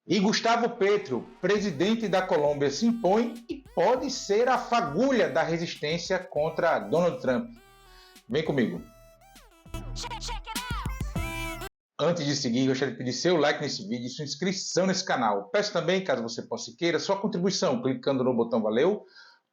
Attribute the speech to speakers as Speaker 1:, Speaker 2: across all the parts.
Speaker 1: E Gustavo Petro, presidente da Colômbia, se impõe e pode ser a fagulha da resistência contra Donald Trump. Vem comigo. Antes de seguir, gostaria de pedir seu like nesse vídeo e sua inscrição nesse canal. Peço também, caso você possa e queira, sua contribuição clicando no botão valeu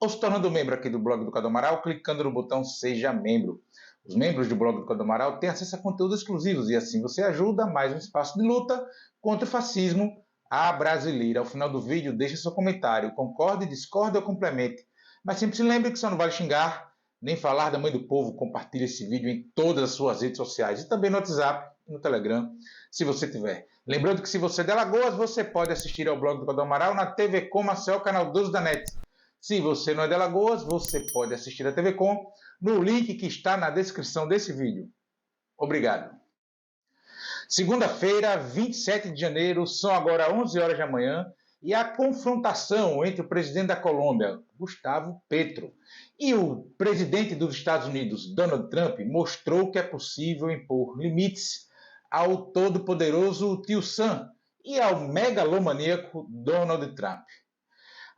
Speaker 1: ou se tornando membro aqui do blog do Cadu Amaral, clicando no botão seja membro. Os membros do blog do Cadu Amaral têm acesso a conteúdos exclusivos e assim você ajuda mais um espaço de luta contra o fascismo à brasileira. Ao final do vídeo, deixe seu comentário. Concorde, discorde ou complemente. Mas sempre se lembre que só não vale xingar, nem falar da mãe do povo. Compartilhe esse vídeo em todas as suas redes sociais e também no WhatsApp e no Telegram, se você tiver. Lembrando que se você é de Alagoas, você pode assistir ao blog do Cadu Amaral na TV Com Marcel, canal 12 da NET. Se você não é de Alagoas, você pode assistir a TV Com no link que está na descrição desse vídeo. Obrigado. Segunda-feira, 27 de janeiro, são agora 11 horas da manhã, e a confrontação entre o presidente da Colômbia, Gustavo Petro, e o presidente dos Estados Unidos, Donald Trump, mostrou que é possível impor limites ao todo-poderoso Tio Sam e ao megalomaníaco Donald Trump.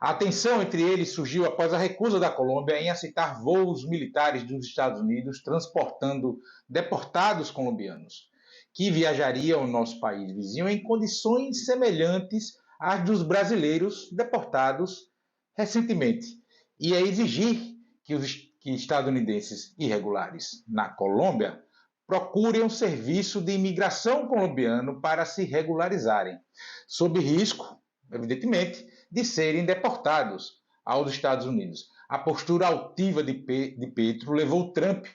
Speaker 1: A tensão entre eles surgiu após a recusa da Colômbia em aceitar voos militares dos Estados Unidos transportando deportados colombianos, que viajariam ao nosso país vizinho em condições semelhantes às dos brasileiros deportados recentemente, e a exigir que os estadunidenses irregulares na Colômbia procurem um serviço de imigração colombiano para se regularizarem, sob risco, evidentemente, de serem deportados aos Estados Unidos. A postura altiva de Petro levou Trump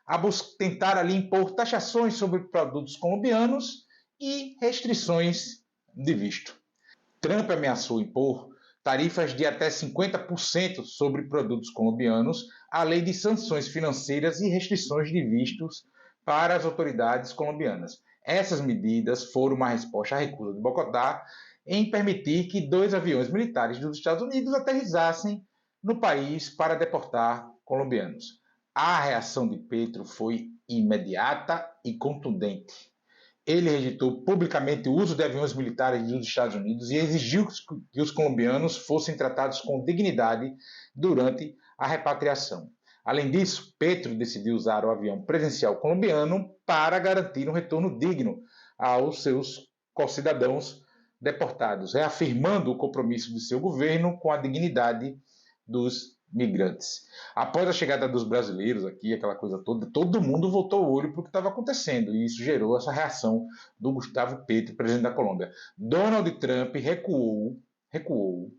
Speaker 1: a tentar ali impor taxações sobre produtos colombianos e restrições de visto. Trump ameaçou impor tarifas de até 50% sobre produtos colombianos, além de sanções financeiras e restrições de vistos para as autoridades colombianas. Essas medidas foram uma resposta à recusa de Bogotá em permitir que 2 aviões militares dos Estados Unidos aterrissassem no país para deportar colombianos. A reação de Petro foi imediata e contundente. Ele rejeitou publicamente o uso de aviões militares dos Estados Unidos e exigiu que os colombianos fossem tratados com dignidade durante a repatriação. Além disso, Petro decidiu usar o avião presidencial colombiano para garantir um retorno digno aos seus concidadãos deportados, reafirmando o compromisso de seu governo com a dignidade dos migrantes. Após a chegada dos brasileiros aqui, aquela coisa toda, todo mundo voltou o olho para o que estava acontecendo, e isso gerou essa reação do Gustavo Petro, presidente da Colômbia. Donald Trump recuou,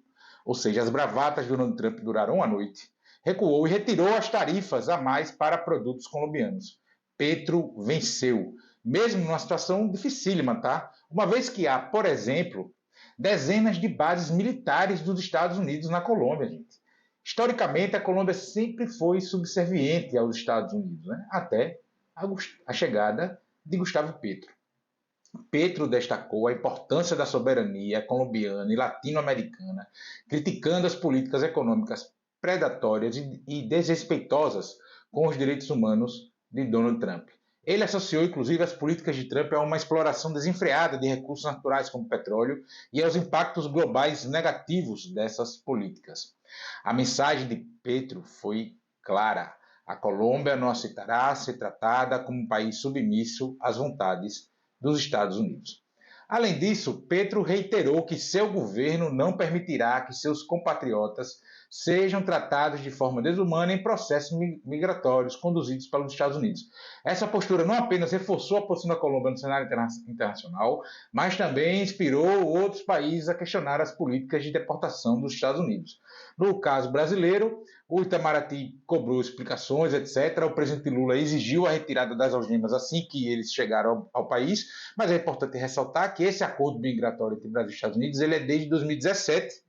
Speaker 1: ou seja, as bravatas de Donald Trump duraram uma noite, recuou e retirou as tarifas a mais para produtos colombianos. Petro venceu, mesmo numa situação dificílima, tá? Uma vez que há, por exemplo, dezenas de bases militares dos Estados Unidos na Colômbia, gente. Historicamente, a Colômbia sempre foi subserviente aos Estados Unidos, né? Até a chegada de Gustavo Petro. Petro destacou a importância da soberania colombiana e latino-americana, criticando as políticas econômicas predatórias e desrespeitosas com os direitos humanos de Donald Trump. Ele associou, inclusive, as políticas de Trump a uma exploração desenfreada de recursos naturais como petróleo e aos impactos globais negativos dessas políticas. A mensagem de Petro foi clara: a Colômbia não aceitará ser tratada como um país submisso às vontades dos Estados Unidos. Além disso, Petro reiterou que seu governo não permitirá que seus compatriotas sejam tratados de forma desumana em processos migratórios conduzidos pelos Estados Unidos. Essa postura não apenas reforçou a posição da Colômbia no cenário internacional, mas também inspirou outros países a questionar as políticas de deportação dos Estados Unidos. No caso brasileiro, o Itamaraty cobrou explicações, etc. O presidente Lula exigiu a retirada das algemas assim que eles chegaram ao país, mas é importante ressaltar que esse acordo migratório entre Brasil e Estados Unidos ele é desde 2017,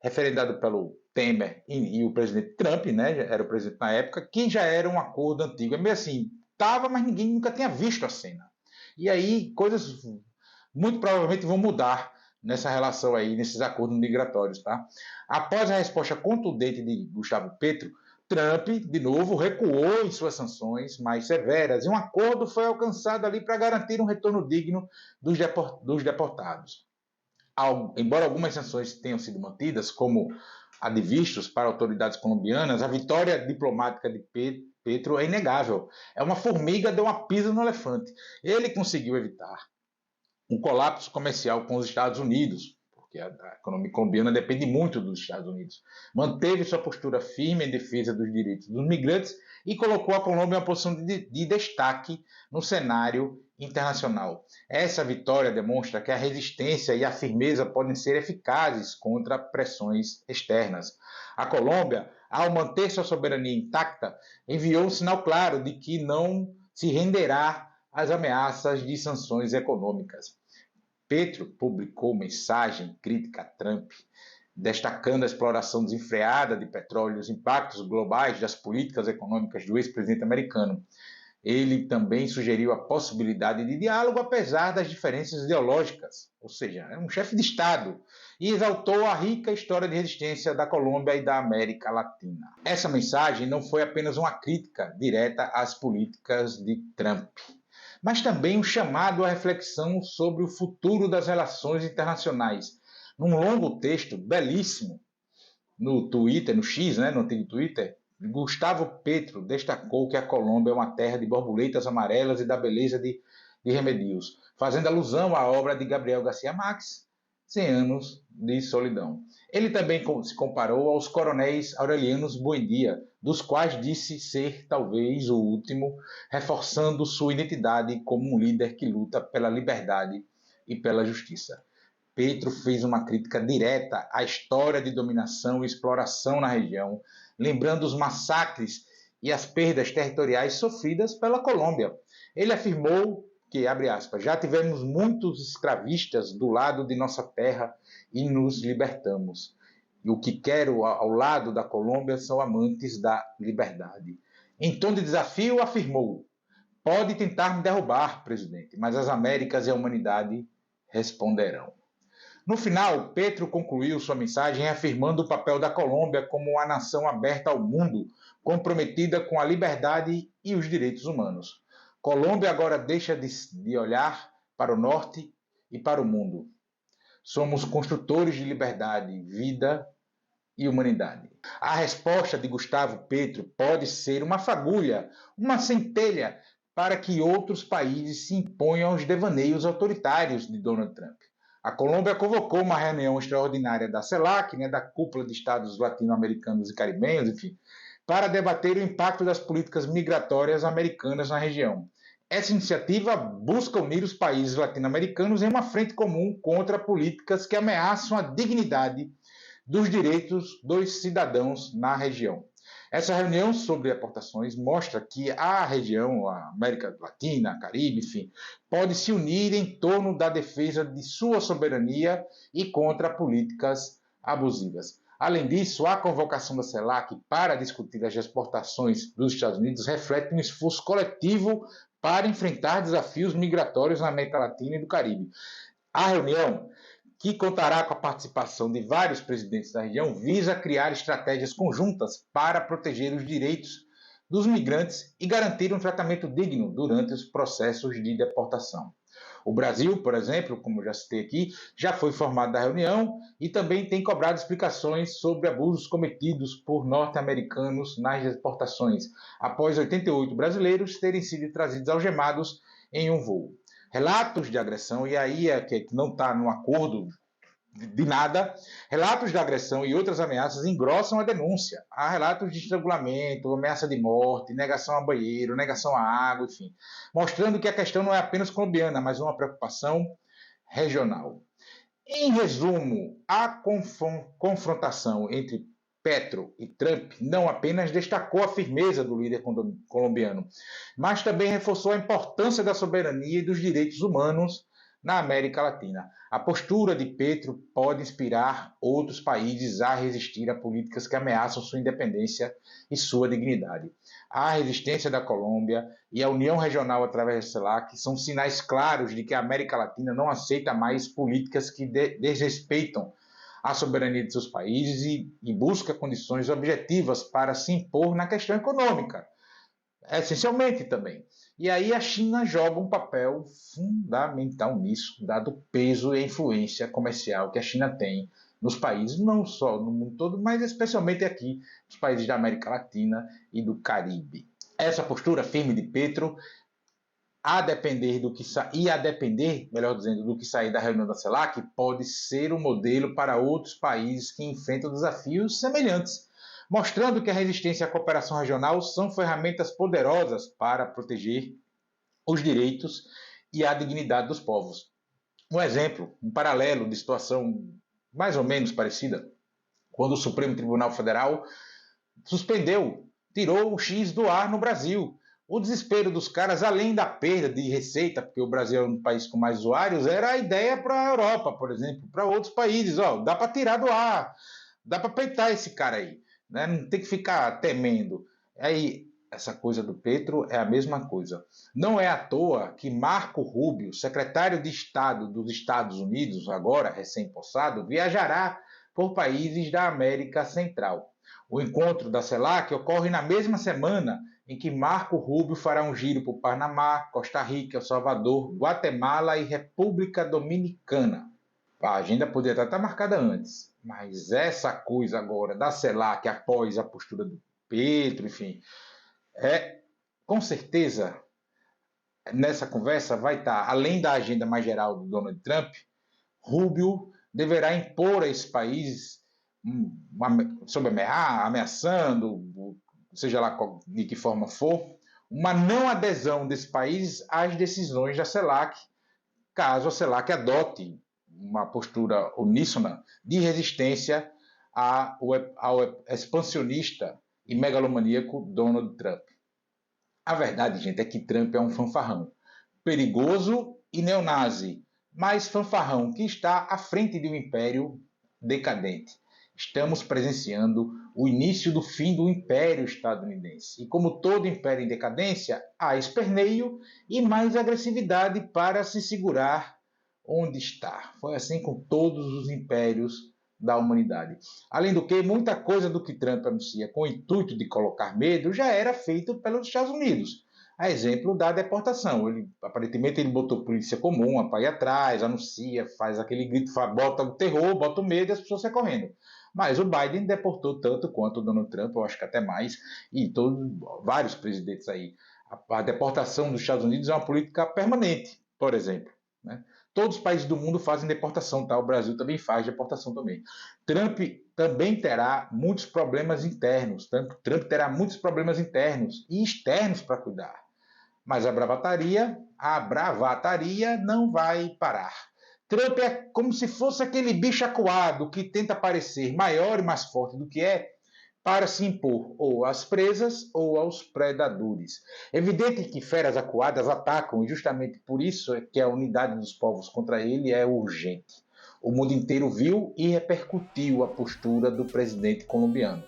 Speaker 1: referendado pelo Temer e o presidente Trump, né, era o presidente na época, que já era um acordo antigo. É meio assim, estava, mas ninguém nunca tinha visto a cena. E aí, coisas muito provavelmente vão mudar nessa relação aí, nesses acordos migratórios, tá? Após a resposta contundente de Gustavo Petro, Trump, de novo, recuou em suas sanções mais severas e um acordo foi alcançado ali para garantir um retorno digno dos deportados. Embora algumas sanções tenham sido mantidas, como a de vistos para autoridades colombianas, a vitória diplomática de Petro é inegável. É uma formiga, deu uma pisa no elefante. Ele conseguiu evitar um colapso comercial com os Estados Unidos, porque a economia colombiana depende muito dos Estados Unidos. Manteve sua postura firme em defesa dos direitos dos migrantes e colocou a Colômbia em uma posição de destaque no cenário internacional. Essa vitória demonstra que a resistência e a firmeza podem ser eficazes contra pressões externas. A Colômbia, ao manter sua soberania intacta, enviou um sinal claro de que não se renderá às ameaças de sanções econômicas. Petro publicou mensagem crítica a Trump, destacando a exploração desenfreada de petróleo e os impactos globais das políticas econômicas do ex-presidente americano. Ele também sugeriu a possibilidade de diálogo apesar das diferenças ideológicas, ou seja, é um chefe de Estado, e exaltou a rica história de resistência da Colômbia e da América Latina. Essa mensagem não foi apenas uma crítica direta às políticas de Trump, mas também um chamado à reflexão sobre o futuro das relações internacionais. Num longo texto belíssimo no Twitter, no X, no antigo Twitter, Gustavo Petro destacou que a Colômbia é uma terra de borboletas amarelas e da beleza de Remedios, fazendo alusão à obra de Gabriel Garcia Marques, 100 anos de solidão. Ele também se comparou aos coronéis Aurelianos Buendia, dos quais disse ser talvez o último, reforçando sua identidade como um líder que luta pela liberdade e pela justiça. Petro fez uma crítica direta à história de dominação e exploração na região, lembrando os massacres e as perdas territoriais sofridas pela Colômbia. Ele afirmou que, abre aspas, já tivemos muitos escravistas do lado de nossa terra e nos libertamos. E o que quero ao lado da Colômbia são amantes da liberdade. Em tom de desafio, afirmou: pode tentar me derrubar, presidente, mas as Américas e a humanidade responderão. No final, Petro concluiu sua mensagem afirmando o papel da Colômbia como uma nação aberta ao mundo, comprometida com a liberdade e os direitos humanos. Colômbia agora deixa de olhar para o norte e para o mundo. Somos construtores de liberdade, vida e humanidade. A resposta de Gustavo Petro pode ser uma fagulha, uma centelha para que outros países se imponham aos devaneios autoritários de Donald Trump. A Colômbia convocou uma reunião extraordinária da CELAC, da Cúpula de Estados Latino-Americanos e Caribenhos, enfim, para debater o impacto das políticas migratórias americanas na região. Essa iniciativa busca unir os países latino-americanos em uma frente comum contra políticas que ameaçam a dignidade dos direitos dos cidadãos na região. Essa reunião sobre deportações mostra que a região, a América Latina, Caribe, enfim, pode se unir em torno da defesa de sua soberania e contra políticas abusivas. Além disso, a convocação da CELAC para discutir as exportações dos Estados Unidos reflete um esforço coletivo para enfrentar desafios migratórios na América Latina e do Caribe. A reunião, que contará com a participação de vários presidentes da região, visa criar estratégias conjuntas para proteger os direitos dos migrantes e garantir um tratamento digno durante os processos de deportação. O Brasil, por exemplo, como já citei aqui, já foi informado da reunião e também tem cobrado explicações sobre abusos cometidos por norte-americanos nas deportações, após 88 brasileiros terem sido trazidos algemados em um voo. Relatos de agressão, e aí é que não está no acordo de nada, relatos de agressão e outras ameaças engrossam a denúncia. Há relatos de estrangulamento, ameaça de morte, negação a banheiro, negação a água, enfim, mostrando que a questão não é apenas colombiana, mas uma preocupação regional. Em resumo, a confrontação entre Petro e Trump não apenas destacou a firmeza do líder colombiano, mas também reforçou a importância da soberania e dos direitos humanos na América Latina. A postura de Petro pode inspirar outros países a resistir a políticas que ameaçam sua independência e sua dignidade. A resistência da Colômbia e a união regional através da CELAC são sinais claros de que a América Latina não aceita mais políticas que desrespeitam a soberania de seus países e busca condições objetivas para se impor na questão econômica, essencialmente também. E aí a China joga um papel fundamental nisso, dado o peso e a influência comercial que a China tem nos países, não só no mundo todo, mas especialmente aqui, nos países da América Latina e do Caribe. Essa postura firme de Petro, a depender, melhor dizendo, do que sair da reunião da CELAC, pode ser um modelo para outros países que enfrentam desafios semelhantes, mostrando que a resistência e a cooperação regional são ferramentas poderosas para proteger os direitos e a dignidade dos povos. Um exemplo, um paralelo de situação mais ou menos parecida, quando o Supremo Tribunal Federal tirou o X do ar no Brasil. O desespero dos caras, além da perda de receita, porque o Brasil é um país com mais usuários, era a ideia para a Europa, por exemplo, para outros países. Dá para tirar do ar, dá para peitar esse cara aí, né? Não tem que ficar temendo. Aí, essa coisa do Petro é a mesma coisa. Não é à toa que Marco Rubio, secretário de Estado dos Estados Unidos, agora recém-possado, viajará por países da América Central. O encontro da CELAC ocorre na mesma semana em que Marco Rubio fará um giro por Panamá, Costa Rica, El Salvador, Guatemala e República Dominicana. A agenda poderia estar marcada antes, mas essa coisa agora da CELAC após a postura do Petro, enfim, com certeza nessa conversa vai estar, além da agenda mais geral do Donald Trump, Rubio deverá impor a esses países, ameaçando, seja lá de que forma for, uma não adesão desses países às decisões da CELAC, caso a CELAC adote uma postura uníssona de resistência ao expansionista e megalomaníaco Donald Trump. A verdade, gente, é que Trump é um fanfarrão, perigoso e neonazi, mas fanfarrão que está à frente de um império decadente. Estamos presenciando o início do fim do Império Estadunidense. E como todo império em decadência, há esperneio e mais agressividade para se segurar onde está. Foi assim com todos os impérios da humanidade. Além do que, muita coisa do que Trump anuncia com o intuito de colocar medo já era feito pelos Estados Unidos. A exemplo da deportação. Aparentemente ele botou polícia comum para ir atrás, anuncia, faz aquele grito, bota o terror, bota o medo e as pessoas saem correndo. Mas o Biden deportou tanto quanto o Donald Trump, eu acho que até mais, e vários presidentes aí. A deportação dos Estados Unidos é uma política permanente, por exemplo, né? Todos os países do mundo fazem deportação, tá? O Brasil também faz deportação também. Trump também terá muitos problemas internos. Trump terá muitos problemas internos e externos para cuidar. Mas a bravataria não vai parar. Trump é como se fosse aquele bicho acuado que tenta parecer maior e mais forte do que é para se impor ou às presas ou aos predadores. É evidente que feras acuadas atacam e justamente por isso é que a unidade dos povos contra ele é urgente. O mundo inteiro viu e repercutiu a postura do presidente colombiano.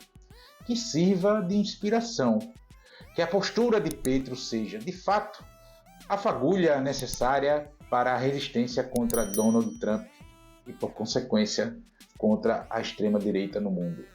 Speaker 1: Que sirva de inspiração. Que a postura de Petro seja, de fato, a fagulha necessária para a resistência contra Donald Trump e, por consequência, contra a extrema-direita no mundo.